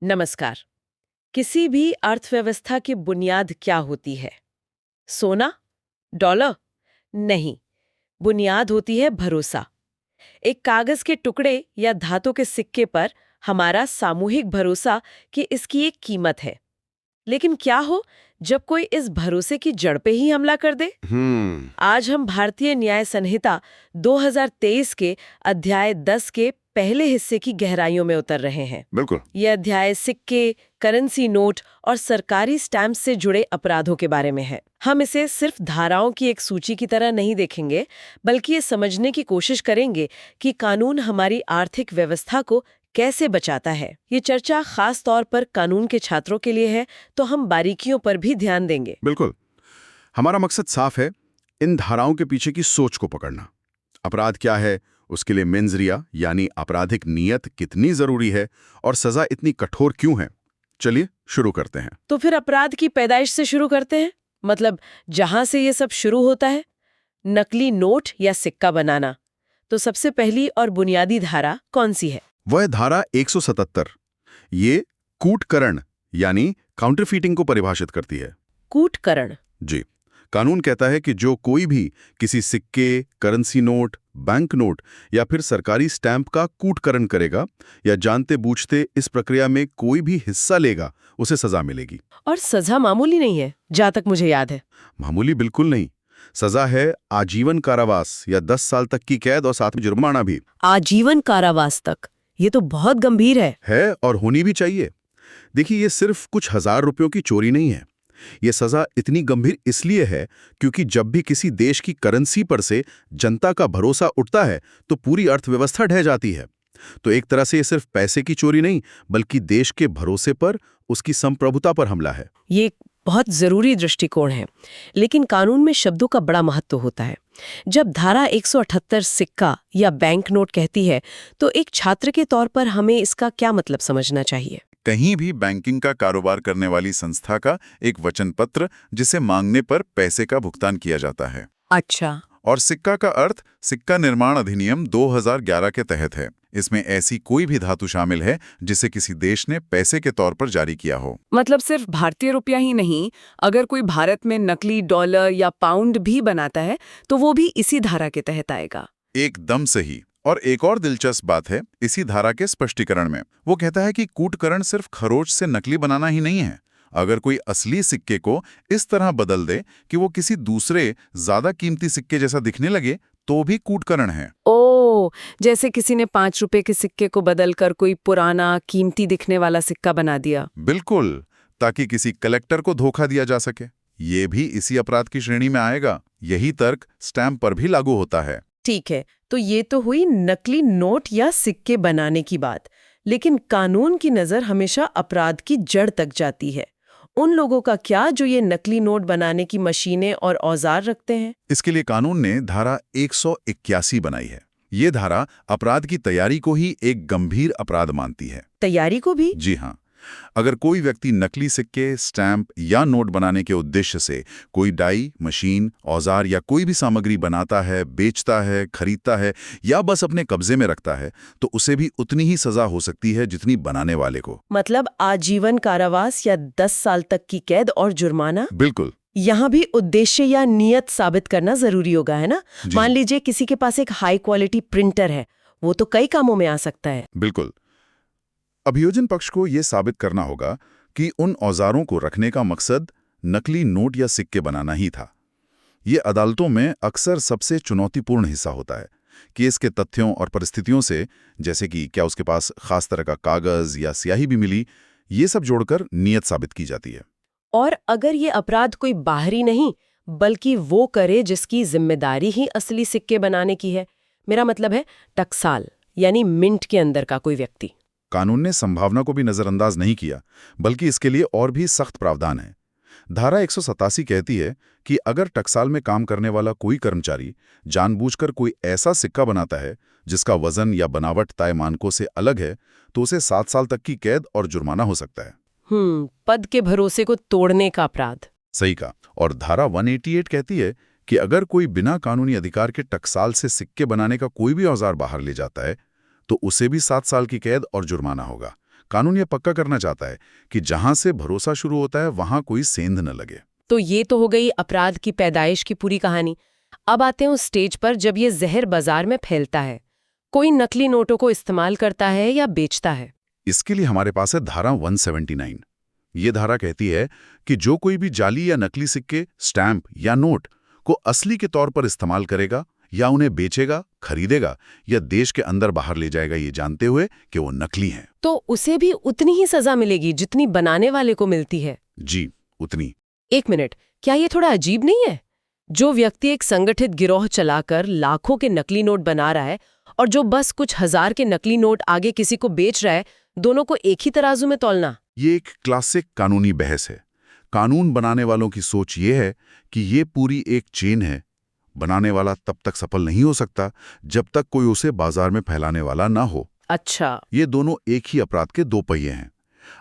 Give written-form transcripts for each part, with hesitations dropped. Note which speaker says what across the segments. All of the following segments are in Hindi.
Speaker 1: नमस्कार। किसी भी अर्थव्यवस्था की बुनियाद क्या होती है? सोना? डॉलर? नहीं, बुनियाद होती है भरोसा। एक कागज के टुकड़े या धातु के सिक्के पर हमारा सामूहिक भरोसा कि इसकी एक कीमत है। लेकिन क्या हो जब कोई इस भरोसे की जड़ पे ही हमला कर दे? आज हम भारतीय न्याय संहिता 2023 के अध्याय 10 के पहले हिस्से की गहराइयों में उतर रहे हैं।
Speaker 2: बिल्कुल।
Speaker 1: यह अध्याय सिक्के, करेंसी नोट और सरकारी स्टैम्प से जुड़े अपराधों के बारे में है। हम इसे सिर्फ धाराओं की एक सूची की तरह नहीं देखेंगे, बल्कि ये समझने की कोशिश करेंगे कि कानून हमारी आर्थिक व्यवस्था को कैसे बचाता है। ये चर्चा खास तौर पर कानून के छात्रों के लिए है, तो हम बारीकियों पर भी ध्यान देंगे।
Speaker 2: बिल्कुल। हमारा मकसद साफ है, इन धाराओं के पीछे की सोच को पकड़ना। अपराध क्या है, उसके लिए मेंस रिया यानी आपराधिक नीयत कितनी जरूरी है और सजा इतनी कठोर क्यों है। चलिए शुरू करते हैं।
Speaker 1: तो फिर अपराध की पैदाइश से शुरू करते हैं, मतलब जहां से ये सब शुरू होता है, नकली नोट या सिक्का बनाना। तो सबसे पहली और बुनियादी धारा कौन सी है?
Speaker 2: वह धारा 177। ये कूटकरण यानी काउंटरफीटिंग को परिभाषित करती है।
Speaker 1: कूटकरण?
Speaker 2: जी। कानून कहता है कि जो कोई भी किसी सिक्के, करेंसी नोट, बैंक नोट या फिर सरकारी स्टैंप का कूटकरण करेगा या जानते बूझते इस प्रक्रिया में कोई भी हिस्सा लेगा, उसे सजा मिलेगी।
Speaker 1: और सजा मामूली नहीं है, जहां तक मुझे याद है।
Speaker 2: मामूली बिल्कुल नहीं। सजा है आजीवन कारावास या 10 साल तक की कैद और साथ में जुर्माना भी।
Speaker 1: आजीवन कारावास तक? ये तो बहुत गंभीर
Speaker 2: है और होनी भी चाहिए। देखिए, ये सिर्फ कुछ हजार रुपयों की चोरी नहीं है। ये सजा इतनी गंभीर इसलिए है क्योंकि जब भी किसी देश की करेंसी पर से जनता का भरोसा उठता है तो पूरी अर्थव्यवस्था ढह जाती है। तो एक तरह से ये सिर्फ पैसे की चोरी नहीं, बल्कि देश के भरोसे पर, उसकी संप्रभुता पर हमला है।
Speaker 1: ये एक बहुत जरूरी दृष्टिकोण है। लेकिन कानून में शब्दों का बड़ा महत्व होता है। जब धारा 178 सिक्का या बैंक नोट कहती है, तो एक छात्र के तौर पर हमें इसका क्या मतलब समझना चाहिए?
Speaker 3: कहीं भी बैंकिंग का कारोबार करने वाली संस्था का एक वचन पत्र जिसे मांगने पर पैसे का भुगतान किया जाता है।
Speaker 1: अच्छा।
Speaker 3: और सिक्का का अर्थ सिक्का निर्माण अधिनियम 2011 के तहत है। इसमें ऐसी कोई भी धातु शामिल है जिसे किसी देश ने पैसे के तौर पर जारी किया हो।
Speaker 4: मतलब सिर्फ भारतीय रुपया ही नहीं, अगर कोई भारत में नकली डॉलर या पाउंड भी बनाता है तो वो भी इसी धारा के तहत आएगा।
Speaker 3: एकदम सही। और एक और दिलचस्प बात है इसी धारा के स्पष्टीकरण में। वो कहता है कि कूटकरण सिर्फ खरोच से नकली बनाना ही नहीं है। अगर कोई असली सिक्के को इस तरह बदल दे कि वो किसी दूसरे ज्यादा कीमती सिक्के जैसा दिखने लगे, तो भी कूटकरण है।
Speaker 4: ओ, जैसे किसी ने 5 रुपए के सिक्के को बदलकर कोई पुराना कीमती दिखने वाला सिक्का बना दिया।
Speaker 3: बिल्कुल, ताकि किसी कलेक्टर को धोखा दिया जा सके। ये भी इसी अपराध की श्रेणी में आएगा। यही तर्क स्टैंप पर भी लागू होता है।
Speaker 1: ठीक है, तो ये तो हुई नकली नोट या सिक्के बनाने की बात। लेकिन कानून की नजर हमेशा अपराध की जड़ तक जाती है। उन लोगों का क्या जो ये नकली नोट बनाने की मशीनें और औजार रखते हैं?
Speaker 3: इसके लिए कानून ने धारा 181 बनाई है। ये धारा अपराध की तैयारी को ही एक गंभीर अपराध मानती है।
Speaker 1: तैयारी को भी?
Speaker 3: जी हाँ। अगर कोई व्यक्ति नकली सिक्के, स्टैंप या नोट बनाने के उद्देश्य से कोई डाई, मशीन, औजार या कोई भी सामग्री बनाता है, बेचता है, खरीदता है या बस अपने कब्जे में रखता है, तो उसे भी उतनी ही सजा हो सकती है जितनी बनाने वाले को।
Speaker 1: मतलब आजीवन कारावास या 10 साल तक की कैद और जुर्माना?
Speaker 3: बिल्कुल।
Speaker 1: यहाँ भी उद्देश्य या नियत साबित करना जरूरी होगा, है ना? मान लीजिए किसी के पास एक हाई क्वालिटी प्रिंटर है, वो तो कई कामों में आ सकता है।
Speaker 3: बिल्कुल। अभियोजन पक्ष को यह साबित करना होगा कि उन औजारों को रखने का मकसद नकली नोट या सिक्के बनाना ही था। ये अदालतों में अक्सर सबसे चुनौतीपूर्ण हिस्सा होता है। केस के तथ्यों और परिस्थितियों से, जैसे कि क्या उसके पास खास तरह का कागज या स्याही भी मिली, ये सब जोड़कर नियत साबित की जाती है।
Speaker 1: और अगर ये अपराध कोई बाहरी नहीं, बल्कि वो करे जिसकी जिम्मेदारी ही असली सिक्के बनाने की है, मेरा मतलब है टकसाल यानी मिंट के अंदर का कोई व्यक्ति।
Speaker 3: कानून ने संभावना को भी नजरअंदाज नहीं किया, बल्कि इसके लिए और भी सख्त प्रावधान है। धारा 187 कहती है कि अगर टकसाल में काम करने वाला कोई कर्मचारी जानबूझकर कोई ऐसा सिक्का बनाता है जिसका वजन या बनावट तय मानकों से अलग है, तो उसे 7 साल तक की कैद और जुर्माना हो सकता है।
Speaker 1: पद के भरोसे को तोड़ने का अपराध।
Speaker 3: सही कहा। और धारा 188 कहती है कि अगर कोई बिना कानूनी अधिकार के टकसाल से सिक्के बनाने का कोई भी औजार बाहर ले जाता है, तो उसे भी 7 साल की कैद और जुर्माना होगा। कानून ये पक्का करना चाहता है कि जहां से भरोसा शुरू होता है वहां कोई सेंध न लगे।
Speaker 1: तो ये तो हो गई अपराध की पैदाइश की पूरी कहानी। अब आते हैं उस स्टेज पर जब ये जहर बाजार में फैलता है, कोई नकली नोटों को इस्तेमाल करता है या बेचता है।
Speaker 3: इसके लिए हमारे पास है धारा 179। ये धारा कहती है कि जो कोई भी जाली या नकली सिक्के, स्टैंप या नोट को असली के तौर पर इस्तेमाल करेगा या उन्हें बेचेगा, खरीदेगा या देश के अंदर बाहर ले जाएगा ये जानते हुए कि वो नकली हैं,
Speaker 1: तो उसे भी उतनी ही सजा मिलेगी जितनी बनाने वाले को मिलती है।
Speaker 3: जी उतनी।
Speaker 1: एक मिनट, क्या ये थोड़ा अजीब नहीं है? जो व्यक्ति एक संगठित गिरोह चलाकर लाखों के नकली नोट बना रहा है और जो बस कुछ हजार के नकली नोट आगे किसी को बेच रहा है, दोनों को एक ही तराजू में तौलना।
Speaker 3: ये एक क्लासिक कानूनी बहस है। कानून बनाने वालों की सोच ये है कि ये पूरी एक चेन है। बनाने वाला तब तक सफल नहीं हो सकता जब तक कोई उसे बाजार में फैलाने वाला ना हो।
Speaker 1: अच्छा।
Speaker 3: ये दोनों एक ही अपराध के दो पहिए हैं।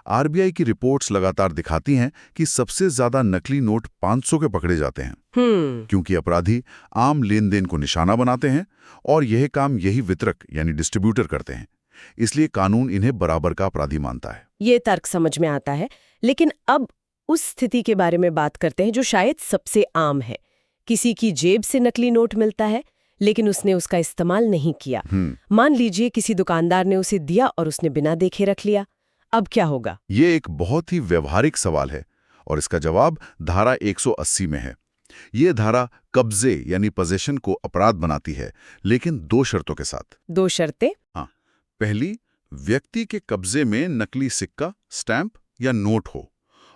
Speaker 3: आरबीआई की रिपोर्ट्स लगातार दिखाती हैं कि सबसे ज्यादा नकली नोट 500 के पकड़े जाते हैं, क्योंकि अपराधी आम लेन देन को निशाना बनाते हैं और यह काम यही वितरक यानी डिस्ट्रीब्यूटर करते हैं। इसलिए कानून इन्हें बराबर का अपराधी मानता है।
Speaker 1: ये तर्क समझ में आता है, लेकिन अब उस स्थिति के बारे में बात करते हैं जो शायद सबसे आम है। किसी की जेब से नकली नोट मिलता है, लेकिन उसने उसका इस्तेमाल नहीं किया। मान लीजिए किसी दुकानदार ने उसे दिया और उसने बिना देखे रख लिया। अब क्या होगा?
Speaker 3: ये एक बहुत ही व्यवहारिक सवाल है और इसका जवाब धारा 180 में है। ये धारा कब्जे यानी पोजेशन को अपराध बनाती है, लेकिन दो शर्तों के साथ।
Speaker 1: दो शर्तें?
Speaker 3: हाँ, पहली, व्यक्ति के कब्जे में नकली सिक्का, स्टैंप या नोट हो,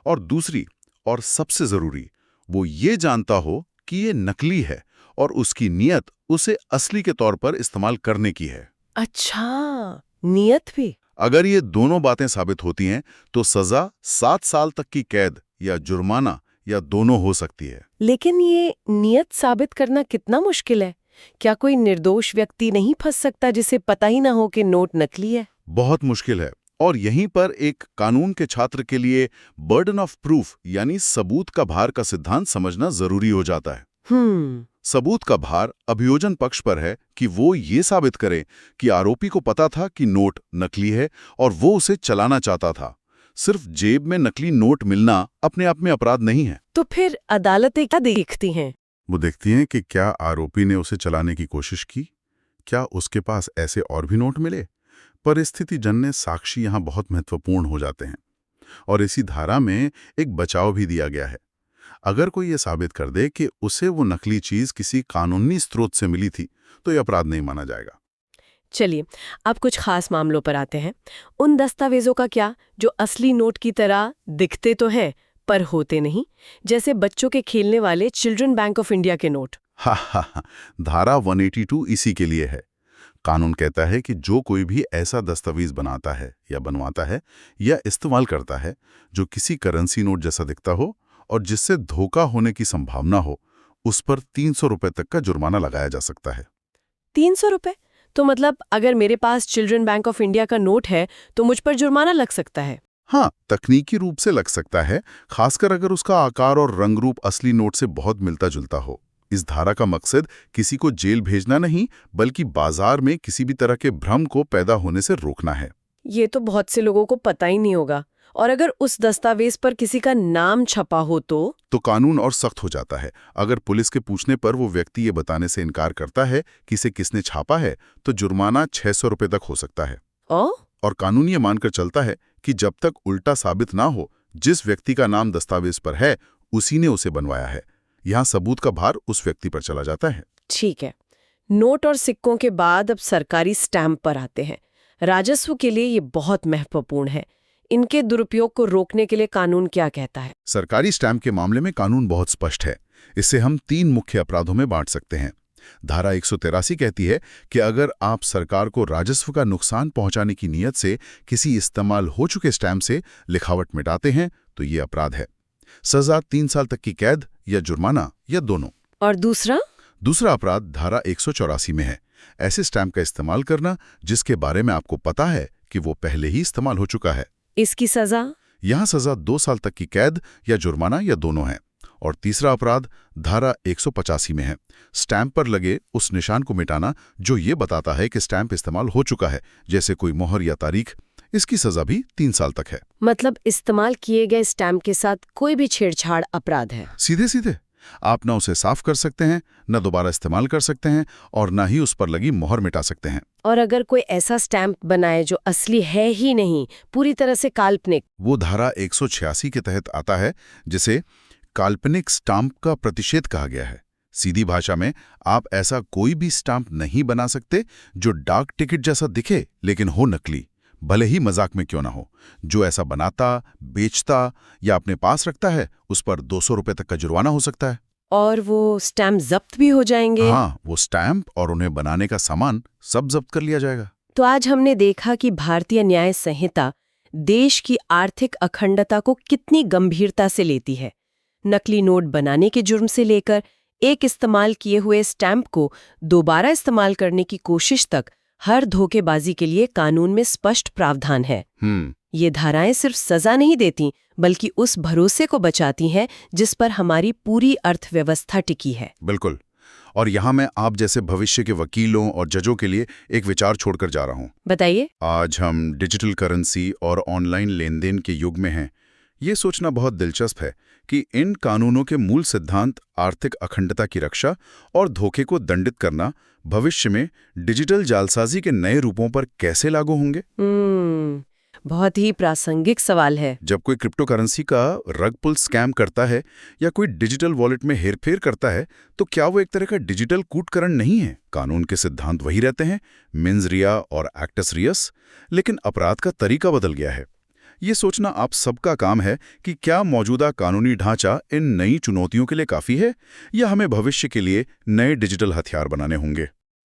Speaker 3: और दूसरी और सबसे जरूरी, वो ये जानता हो कि ये नकली है और उसकी नियत उसे असली के तौर पर इस्तेमाल करने की है।
Speaker 1: अच्छा, नियत भी?
Speaker 3: अगर ये दोनों बातें साबित होती हैं तो सजा 7 साल तक की कैद या जुर्माना या दोनों हो सकती है।
Speaker 1: लेकिन ये नियत साबित करना कितना मुश्किल है? क्या कोई निर्दोष व्यक्ति नहीं फंस सकता जिसे पता ही ना हो कि नोट नकली है?
Speaker 3: बहुत मुश्किल है, और यहीं पर एक कानून के छात्र के लिए बर्डन ऑफ प्रूफ यानी सबूत का भार का सिद्धांत समझना जरूरी हो जाता है। सबूत का भार अभियोजन पक्ष पर है कि वो ये साबित करे कि आरोपी को पता था कि नोट नकली है और वो उसे चलाना चाहता था। सिर्फ जेब में नकली नोट मिलना अपने आप में अपराध नहीं है।
Speaker 1: तो फिर अदालतें क्या देखती हैं?
Speaker 3: वो देखती हैं कि क्या आरोपी ने उसे चलाने की कोशिश की, क्या उसके पास ऐसे और भी नोट मिले। परिस्थिति जन्य साक्षी यहाँ बहुत महत्वपूर्ण हो जाते हैं, और इसी धारा में एक बचाव भी दिया गया है। अगर कोई ये साबित कर दे कि उसे वो नकली चीज किसी कानूनी स्रोत से मिली थी, तो ये अपराध नहीं माना जाएगा।
Speaker 1: चलिए, अब कुछ खास मामलों पर आते हैं। उन दस्तावेजों का क्या जो असली नोट की तरह दिखते तो हैं पर होते नहीं, जैसे बच्चों के खेलने वाले चिल्ड्रन बैंक ऑफ इंडिया के नोट?
Speaker 3: हा, धारा 182 इसी के लिए है। कानून कहता है कि जो कोई भी ऐसा दस्तावेज बनाता है या बनवाता है या इस्तेमाल करता है जो किसी करेंसी नोट जैसा दिखता हो और जिससे धोखा होने की संभावना हो, उस पर 300 रुपए तक का जुर्माना लगाया जा सकता है।
Speaker 1: 300 रुपए? तो मतलब अगर मेरे पास चिल्ड्रन बैंक ऑफ इंडिया का नोट है तो मुझ पर जुर्माना लग सकता है?
Speaker 3: हाँ, तकनीकी रूप से लग सकता है, खासकर अगर उसका आकार और रंग रूप असली नोट से बहुत मिलता जुलता हो। इस धारा का मकसद किसी को जेल भेजना नहीं, बल्कि बाजार में किसी भी तरह के भ्रम को पैदा होने से रोकना है।
Speaker 1: ये तो बहुत से लोगों को पता ही नहीं होगा। और अगर उस दस्तावेज पर किसी का नाम छपा हो तो
Speaker 3: कानून और सख्त हो जाता है। अगर पुलिस के पूछने पर वो व्यक्ति ये बताने से इनकार करता है कि इसे किसने छापा है, तो जुर्माना 600 रुपए तक हो सकता है। और कानून ये मानकर चलता है कि जब तक उल्टा साबित ना हो, जिस व्यक्ति का नाम दस्तावेज पर है उसी ने उसे बनवाया है। यहाँ सबूत का भार उस व्यक्ति पर चला जाता है।
Speaker 1: ठीक है, नोट और सिक्कों के बाद अब सरकारी स्टैंप पर आते हैं। राजस्व के लिए ये बहुत महत्वपूर्ण है। इनके दुरुपयोग को रोकने के लिए कानून क्या कहता है?
Speaker 3: सरकारी स्टैंप के मामले में कानून बहुत स्पष्ट है। इसे हम 3 मुख्य अपराधों में बांट सकते हैं। धारा 183 कहती है कि अगर आप सरकार को राजस्व का नुकसान पहुंचाने की नीयत से किसी इस्तेमाल हो चुके स्टैंप से लिखावट मिटाते हैं तो ये अपराध है। सजा 3 साल तक की कैद या जुर्माना या दोनों।
Speaker 1: और दूसरा
Speaker 3: अपराध धारा 184 में है। ऐसे स्टैंप का इस्तेमाल करना जिसके बारे में आपको पता है कि वो पहले ही इस्तेमाल हो चुका है।
Speaker 1: इसकी सजा?
Speaker 3: यहाँ सजा 2 साल तक की कैद या जुर्माना या दोनों है। और तीसरा अपराध धारा 185 में है। स्टैंप पर लगे उस निशान को मिटाना जो ये बताता है कि स्टैंप इस्तेमाल हो चुका है, जैसे कोई मोहर या तारीख, इसकी सजा भी 3 साल तक है।
Speaker 1: मतलब इस्तेमाल किए गए स्टैम्प के साथ कोई भी छेड़छाड़ अपराध है।
Speaker 3: सीधे सीधे आप ना उसे साफ कर सकते हैं, न दोबारा इस्तेमाल कर सकते हैं और ना ही उस पर लगी मोहर मिटा सकते हैं।
Speaker 1: और अगर कोई ऐसा स्टैम्प बनाए जो असली है ही नहीं, पूरी तरह से काल्पनिक,
Speaker 3: वो धारा 186 के तहत आता है, जिसे काल्पनिक स्टाम्प का प्रतिषेध कहा गया है। सीधी भाषा में आप ऐसा कोई भी स्टाम्प नहीं बना सकते जो डाक टिकट जैसा दिखे लेकिन हो नकली, भले ही मजाक में क्यों ना हो। जो ऐसा बनाता, बेचता या अपने पास रखता है, उस पर 200 रुपए तक का जुर्माना हो सकता है।
Speaker 1: और वो स्टैम्प जब्त भी हो जाएंगे।
Speaker 3: हाँ, वो स्टैम्प और उन्हें बनाने का सामान सब जब्त कर लिया जाएगा।
Speaker 1: तो आज हमने देखा कि भारतीय न्याय संहिता देश की आर्थिक अखंडता को कितनी गंभीरता से लेती है। नकली नोट बनाने के जुर्म से लेकर एक इस्तेमाल किए हुए स्टैम्प को दोबारा इस्तेमाल करने की कोशिश तक हर धोखेबाजी के लिए कानून में स्पष्ट प्रावधान है। ये धाराएं सिर्फ सजा नहीं देती, बल्कि उस भरोसे को बचाती हैं जिस पर हमारी पूरी अर्थव्यवस्था टिकी है।
Speaker 3: बिल्कुल। और यहाँ मैं आप जैसे भविष्य के वकीलों और जजों के लिए एक विचार छोड़कर जा रहा हूँ।
Speaker 1: बताइए।
Speaker 3: आज हम डिजिटल करेंसी और ऑनलाइन लेनदेन के युग में हैं। ये सोचना बहुत दिलचस्प है कि इन कानूनों के मूल सिद्धांत आर्थिक अखंडता की रक्षा और धोखे को दंडित करना भविष्य में डिजिटल जालसाजी के नए रूपों पर कैसे लागू होंगे।
Speaker 1: बहुत ही प्रासंगिक सवाल है।
Speaker 3: जब कोई क्रिप्टो करेंसी का रग पुल स्कैम करता है या कोई डिजिटल वॉलेट में हेरफेर करता है, तो क्या वो एक तरह का डिजिटल कूटकरण नहीं है? कानून के सिद्धांत वही रहते हैं, मेंस रिया और एक्टस रियस, लेकिन अपराध का तरीका बदल गया है। ये सोचना आप सबका काम है कि क्या मौजूदा कानूनी ढांचा इन नई चुनौतियों के लिए काफी है या हमें भविष्य के लिए नए डिजिटल हथियार बनाने होंगे।